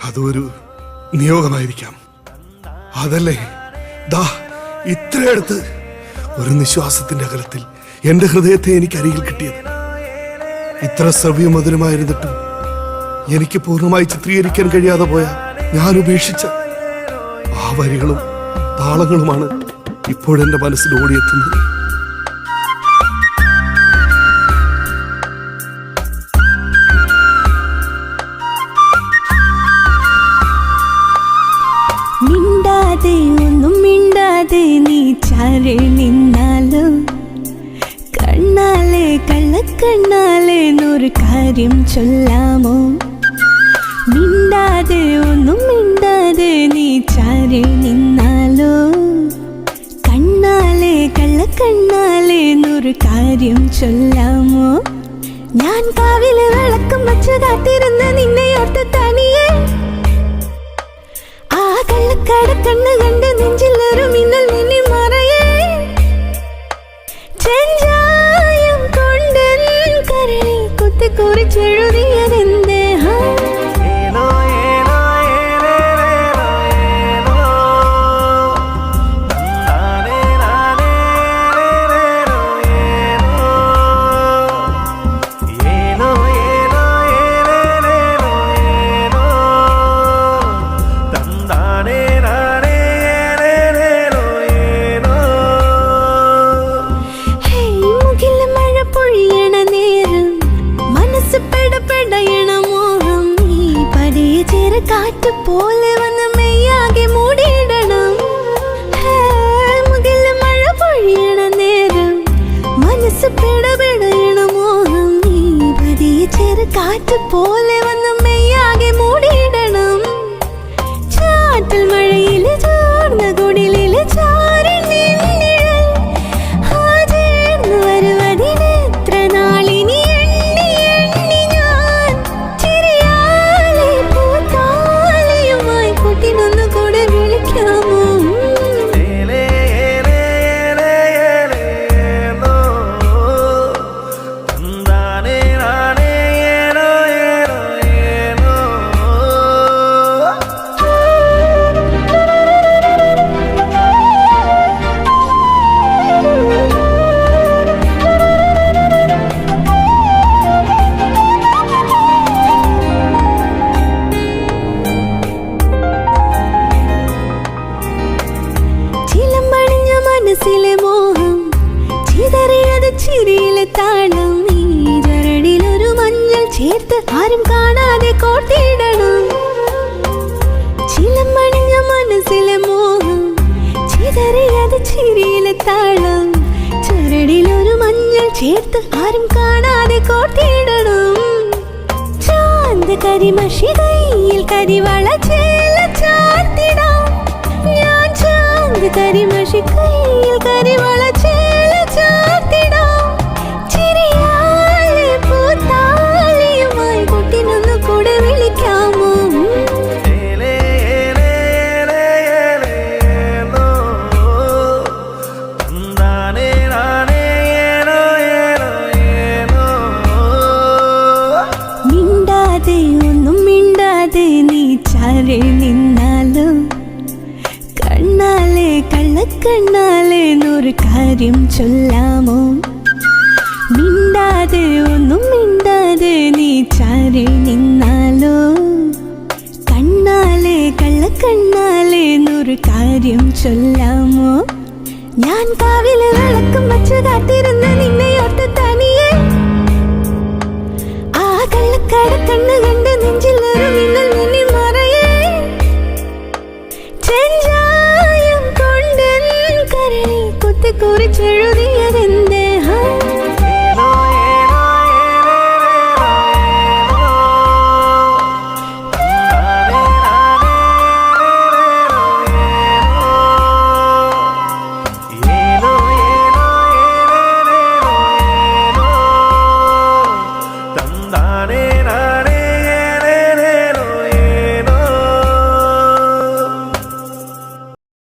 അതൊരു നിയോഗമായിരിക്കാം. അതല്ലേ ദാ ഇത്രയടുത്ത് ഒരു നിശ്വാസത്തിന്റെ അകലത്തിൽ എന്റെ ഹൃദയത്തെ എനിക്ക് അരികിൽ കിട്ടിയത്. ഇത്ര ശ്രവ്യമധുരമായിരുന്നിട്ടും എനിക്ക് പൂർണ്ണമായി ചിത്രീകരിക്കാൻ കഴിയാതെ പോയ ഞാൻ ഉപേക്ഷിച്ച ആ വരികളും താളങ്ങളുമാണ് ഇപ്പോഴെന്റെ മനസ്സിൽ ഓടിയെത്തുന്നത്. ഒന്നും മിണ്ടാതെ നീ ചാരി നിന്നാലോ, കണ്ണാലെ കള്ളക്കണ്ണാലെ നൂറ് കാര്യം ചൊല്ലാമോ. മിണ്ടാതെ ഒന്നും മിണ്ടാതെ നീ ചാരി നിന്നാലോ, കണ്ണാലെ കള്ളക്കണ്ണാലെ നൂറ് കാര്യം ചൊല്ലാമോ. ഞാൻ കാവിലെ വിളക്കം വച്ച് കാത്തിരുന്ന നിന്നെ ഓർത്ത് തനിയെ ആ കള്ളക്കട കണ്ണ് കണ്ട് നെഞ്ചിലൊരു മിന്നൽ നിന്നെ മറയേ. ചെഞ്ചായം കൊണ്ടൻ കരളിൽ കുത്തിക്കുറിച്ചെഴുതിയതെന്തേ? കാറ്റ് പോലെ വന്ന് മെയ്യാകെ മൂടിയിടണം. മുകിൽ മഴ പൊഴിയണ നേരം മനസ്സ് പിടപിടയണ മോഹം. നീ പതിയെ ചെറു കാറ്റ് പോലെ വന്ന് മെയ്യാകെ മൂടിയിടണം. ചാറ്റൽ മഴയിൽ ചോർന്ന കുടിലിൽ ചാരി നിന്നിഴൽ ചേർന്ന് വരുവതിന് എത്ര നാളിനി എണ്ണി എണ്ണി ഞാൻ ചിരിയാലെ കുട്ടിനൊന്നു കൂടെ വിളിക്കാമോ? മനസ്സിലെ മോഹം ചിതറിയത് ചിരിയിലെ താളം. നീ ചരടിലൊരു മഞ്ഞൾ ചേർത്ത് ആരും കാണാതെ കോർത്തിടണം. ചിലമ്പണിഞ്ഞ മനസ്സിലെ മോഹം ചിതറിയത് ചിരിയിലെ താളം. ചരടിലൊരു മഞ്ഞൾ ചേർത്ത് ആരും കാണാതെ കോർത്തിടണം. ചാന്ത് കരിമഷി കയ്യിൽ കരിവള ചേല ചാർത്തിടാം. ഞാൻ ചാന്ത് കരിമഷി കയ്യിൽ കരിവള ചേല ചാർത്തിടാം. ചിരിയാലെ പൂത്താലിയുമായി കുട്ടിനൊന്നു കൂടെ വിളിക്കാമോ? മിണ്ടാതെ ഒന്നും മിണ്ടാതെ നീ ചാരി നിന്നാലോ, കണ്ണാലെ കള്ളക്കണ്ണാലെ നൂറ് കാര്യം ചൊല്ലാമോ. മിണ്ടാതെ ഒന്നും മിണ്ടാതെ നീ ചാരി നിന്നാലോ, കണ്ണാലെ കള്ളക്കണ്ണാലെ നൂറ് കാര്യം ചൊല്ലാമോ. ഞാൻ കാവിലെ വിളക്കം വച്ച് കാത്തിരുന്ന നിന്നെ